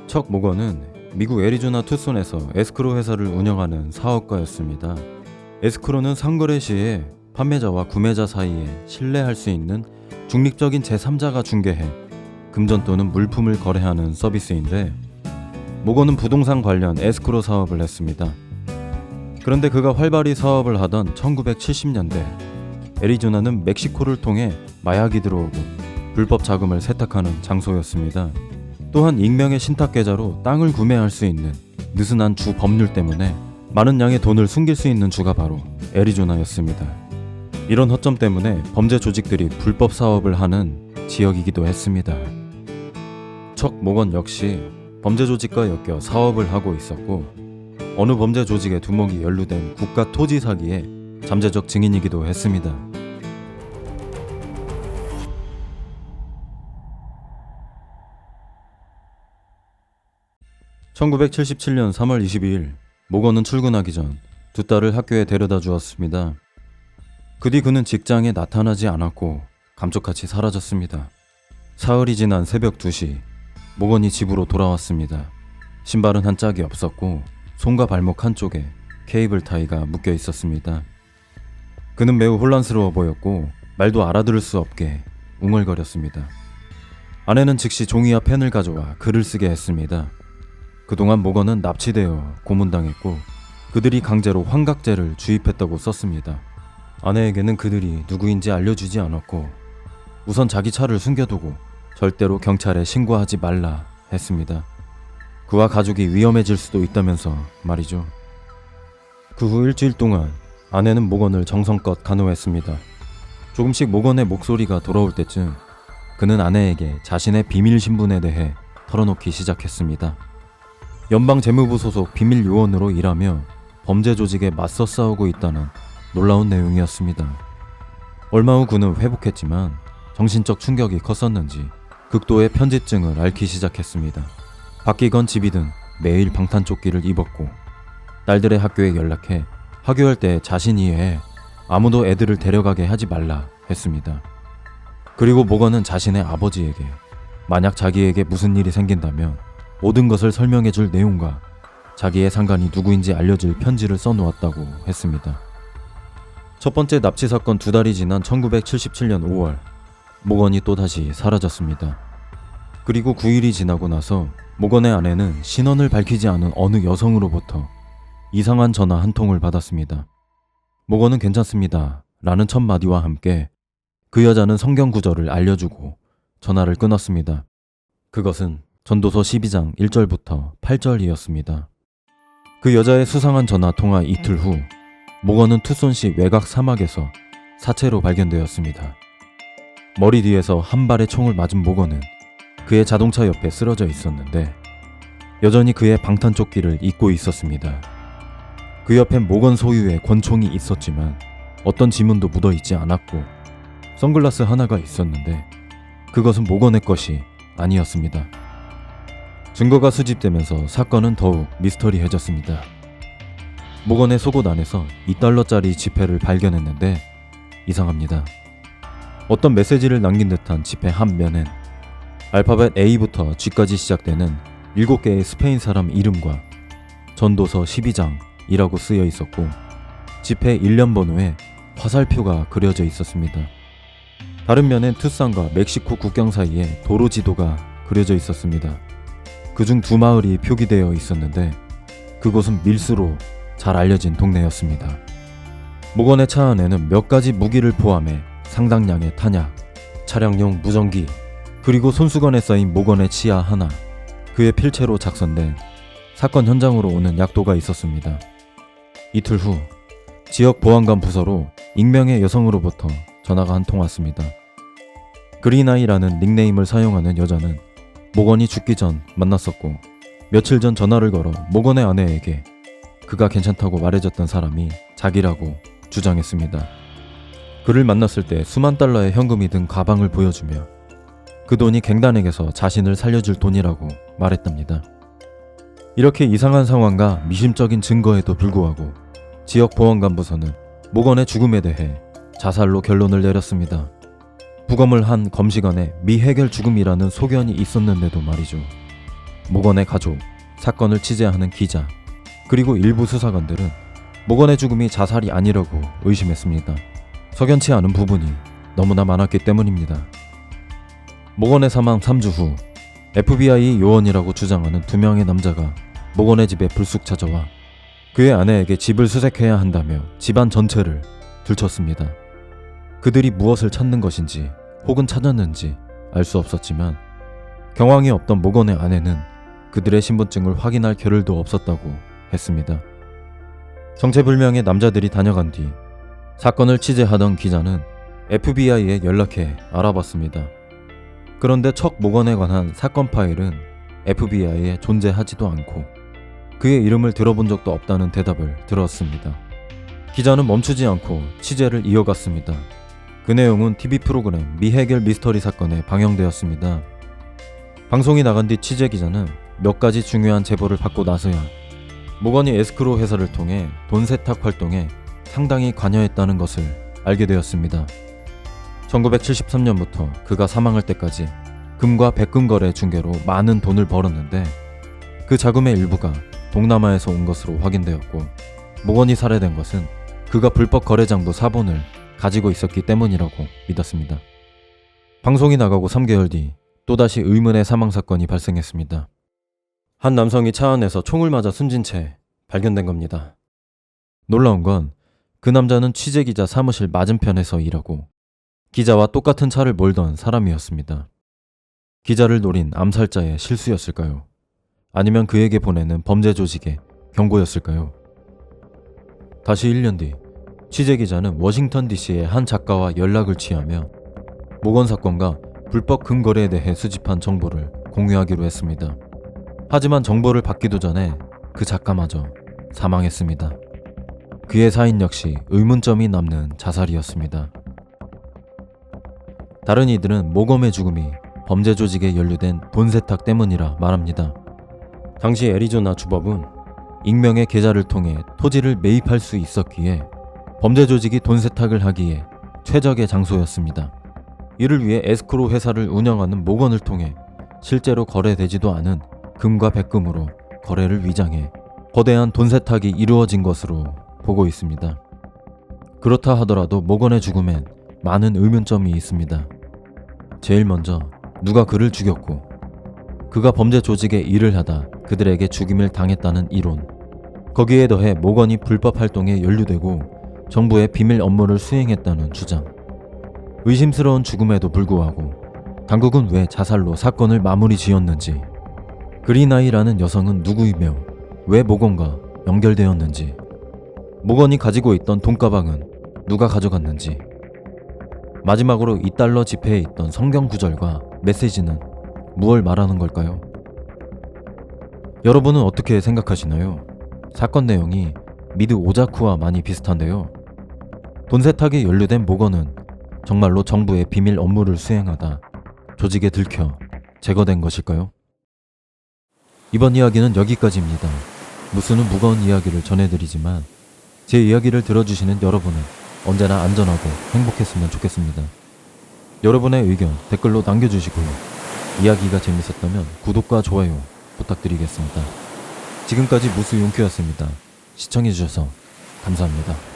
척 모건은 미국 애리조나 투손에서 에스크로 회사를 운영하는 사업가였습니다. 에스크로는 상거래 시에 판매자와 구매자 사이에 신뢰할 수 있는 중립적인 제3자가 중개해 금전 또는 물품을 거래하는 서비스인데, 모건은 부동산 관련 에스크로 사업을 했습니다. 그런데 그가 활발히 사업을 하던 1970년대 애리조나는 멕시코를 통해 마약이 들어오고 불법 자금을 세탁하는 장소였습니다. 또한 익명의 신탁 계좌로 땅을 구매할 수 있는 느슨한 주 법률 때문에 많은 양의 돈을 숨길 수 있는 주가 바로 애리조나였습니다. 이런 허점 때문에 범죄 조직들이 불법 사업을 하는 지역이기도 했습니다. 척 모건 역시 범죄 조직과 엮여 사업을 하고 있었고, 어느 범죄 조직의 두목이 연루된 국가 토지 사기에 잠재적 증인이기도 했습니다. (1977년 3월 22일) 모건은 출근하기 전 두 딸을 학교에 데려다 주었습니다. 그 뒤 그는 직장에 나타나지 않았고 감쪽같이 사라졌습니다. 사흘이 지난 새벽 2시 모건이 집으로 돌아왔습니다. 신발은 한 짝이 없었고 손과 발목 한쪽에 케이블 타이가 묶여 있었습니다. 그는 매우 혼란스러워 보였고 말도 알아들을 수 없게 웅얼거렸습니다. 아내는 즉시 종이와 펜을 가져와 글을 쓰게 했습니다. 그동안 모건은 납치되어 고문당했고 그들이 강제로 환각제를 주입했다고 썼습니다. 아내에게는 그들이 누구인지 알려주지 않았고 우선 자기 차를 숨겨두고 절대로 경찰에 신고하지 말라 했습니다. 그와 가족이 위험해질 수도 있다면서 말이죠. 그 후 일주일 동안 아내는 모건을 정성껏 간호했습니다. 조금씩 모건의 목소리가 돌아올 때쯤 그는 아내에게 자신의 비밀 신분에 대해 털어놓기 시작했습니다. 연방재무부 소속 비밀 요원으로 일하며 범죄 조직에 맞서 싸우고 있다는 놀라운 내용이었습니다. 얼마 후 그는 회복했지만 정신적 충격이 컸었는지 극도의 편집증을 앓기 시작했습니다. 바뀌건 집이든 매일 방탄조끼를 입었고 딸들의 학교에 연락해 하교할 때 자신이 해 아무도 애들을 데려가게 하지 말라 했습니다. 그리고 모건은 자신의 아버지에게 만약 자기에게 무슨 일이 생긴다면 모든 것을 설명해 줄 내용과 자기의 상관이 누구인지 알려줄 편지를 써놓았다고 했습니다. 첫 번째 납치 사건 2달이 지난 1977년 5월 모건이 또다시 사라졌습니다. 그리고 9일이 지나고 나서 모건의 아내는 신원을 밝히지 않은 어느 여성으로부터 이상한 전화 한 통을 받았습니다. 모건은 괜찮습니다 라는 첫 마디와 함께 그 여자는 성경 구절을 알려주고 전화를 끊었습니다. 그것은 전도서 12장 1절부터 8절이었습니다. 그 여자의 수상한 전화 통화 이틀 후 모건은 투손시 외곽 사막에서 사체로 발견되었습니다. 머리 뒤에서 한 발의 총을 맞은 모건은 그의 자동차 옆에 쓰러져 있었는데 여전히 그의 방탄조끼를 입고 있었습니다. 그 옆엔 모건 소유의 권총이 있었지만 어떤 지문도 묻어있지 않았고 선글라스 하나가 있었는데 그것은 모건의 것이 아니었습니다. 증거가 수집되면서 사건은 더욱 미스터리해졌습니다. 모건의 속옷 안에서 $2짜리 지폐를 발견했는데 이상합니다. 어떤 메시지를 남긴 듯한 지폐 한 면엔 알파벳 A부터 G까지 시작되는 7개의 스페인 사람 이름과 전도서 12장이라고 쓰여 있었고 지폐 일련 번호에 화살표가 그려져 있었습니다. 다른 면엔 투싼과 멕시코 국경 사이에 도로 지도가 그려져 있었습니다. 그중 2마을이 표기되어 있었는데 그곳은 밀수로 잘 알려진 동네였습니다. 모건의 차 안에는 몇 가지 무기를 포함해 상당량의 탄약, 차량용 무전기, 그리고 손수건에 쌓인 모건의 치아 하나, 그의 필체로 작성된 사건 현장으로 오는 약도가 있었습니다. 이틀 후 지역 보안관 부서로 익명의 여성으로부터 전화가 한 통 왔습니다. 그린아이라는 닉네임을 사용하는 여자는 모건이 죽기 전 만났었고 며칠 전 전화를 걸어 모건의 아내에게 그가 괜찮다고 말해줬던 사람이 자기라고 주장했습니다. 그를 만났을 때 수만 달러의 현금이 든 가방을 보여주며 그 돈이 갱단에게서 자신을 살려줄 돈이라고 말했답니다. 이렇게 이상한 상황과 미심적인 증거에도 불구하고 지역 보안관부서는 모건의 죽음에 대해 자살로 결론을 내렸습니다. 부검을 한 검시관에 미해결 죽음이라는 소견이 있었는데도 말이죠. 모건의 가족, 사건을 취재하는 기자, 그리고 일부 수사관들은 모건의 죽음이 자살이 아니라고 의심했습니다. 석연치 않은 부분이 너무나 많았기 때문입니다. 모건의 사망 3주 후 FBI 요원이라고 주장하는 2명의 남자가 모건의 집에 불쑥 찾아와 그의 아내에게 집을 수색해야 한다며 집안 전체를 들췄습니다. 그들이 무엇을 찾는 것인지 혹은 찾았는지 알 수 없었지만 경황이 없던 모건의 아내는 그들의 신분증을 확인할 겨를도 없었다고 했습니다. 정체불명의 남자들이 다녀간 뒤 사건을 취재하던 기자는 FBI에 연락해 알아봤습니다. 그런데 척 모건에 관한 사건 파일은 FBI에 존재하지도 않고 그의 이름을 들어본 적도 없다는 대답을 들었습니다. 기자는 멈추지 않고 취재를 이어갔습니다. 그 내용은 TV 프로그램 미해결 미스터리 사건에 방영되었습니다. 방송이 나간 뒤 취재 기자는 몇 가지 중요한 제보를 받고 나서야 모건이 에스크로 회사를 통해 돈 세탁 활동에 상당히 관여했다는 것을 알게 되었습니다. 1973년부터 그가 사망할 때까지 금과 백금 거래 중개로 많은 돈을 벌었는데 그 자금의 일부가 동남아에서 온 것으로 확인되었고 모건이 살해된 것은 그가 불법 거래장부 사본을 가지고 있었기 때문이라고 믿었습니다. 방송이 나가고 3개월 뒤 또다시 의문의 사망 사건이 발생했습니다. 한 남성이 차 안에서 총을 맞아 숨진 채 발견된 겁니다. 놀라운 건 그 남자는 취재기자 사무실 맞은편에서 일하고 기자와 똑같은 차를 몰던 사람이었습니다. 기자를 노린 암살자의 실수였을까요? 아니면 그에게 보내는 범죄 조직의 경고였을까요? 다시 1년 뒤 취재기자는 워싱턴 DC의 한 작가와 연락을 취하며 모건 사건과 불법 금거래에 대해 수집한 정보를 공유하기로 했습니다. 하지만 정보를 받기도 전에 그 작가마저 사망했습니다. 그의 사인 역시 의문점이 남는 자살이었습니다. 다른 이들은 모건의 죽음이 범죄 조직에 연루된 돈 세탁 때문이라 말합니다. 당시 애리조나 주법은 익명의 계좌를 통해 토지를 매입할 수 있었기에 범죄 조직이 돈 세탁을 하기에 최적의 장소였습니다. 이를 위해 에스크로 회사를 운영하는 모건을 통해 실제로 거래되지도 않은 금과 백금으로 거래를 위장해 거대한 돈 세탁이 이루어진 것으로 보고 있습니다. 그렇다 하더라도 모건의 죽음엔 많은 의문점이 있습니다. 제일 먼저 누가 그를 죽였고 그가 범죄 조직에 일을 하다 그들에게 죽임을 당했다는 이론, 거기에 더해 모건이 불법 활동에 연루되고 정부의 비밀 업무를 수행했다는 주장, 의심스러운 죽음에도 불구하고 당국은 왜 자살로 사건을 마무리 지었는지, 그린아이라는 여성은 누구이며 왜 모건과 연결되었는지, 모건이 가지고 있던 돈가방은 누가 가져갔는지, 마지막으로 $2 지폐에 있던 성경 구절과 메시지는 무엇을 말하는 걸까요? 여러분은 어떻게 생각하시나요? 사건 내용이 미드 오자쿠와 많이 비슷한데요. 돈 세탁에 연루된 모건은 정말로 정부의 비밀 업무를 수행하다 조직에 들켜 제거된 것일까요? 이번 이야기는 여기까지입니다. 무수는 무거운 이야기를 전해드리지만 제 이야기를 들어주시는 여러분은 언제나 안전하고 행복했으면 좋겠습니다. 여러분의 의견 댓글로 남겨주시고요. 이야기가 재밌었다면 구독과 좋아요 부탁드리겠습니다. 지금까지 무수용큐였습니다. 시청해주셔서 감사합니다.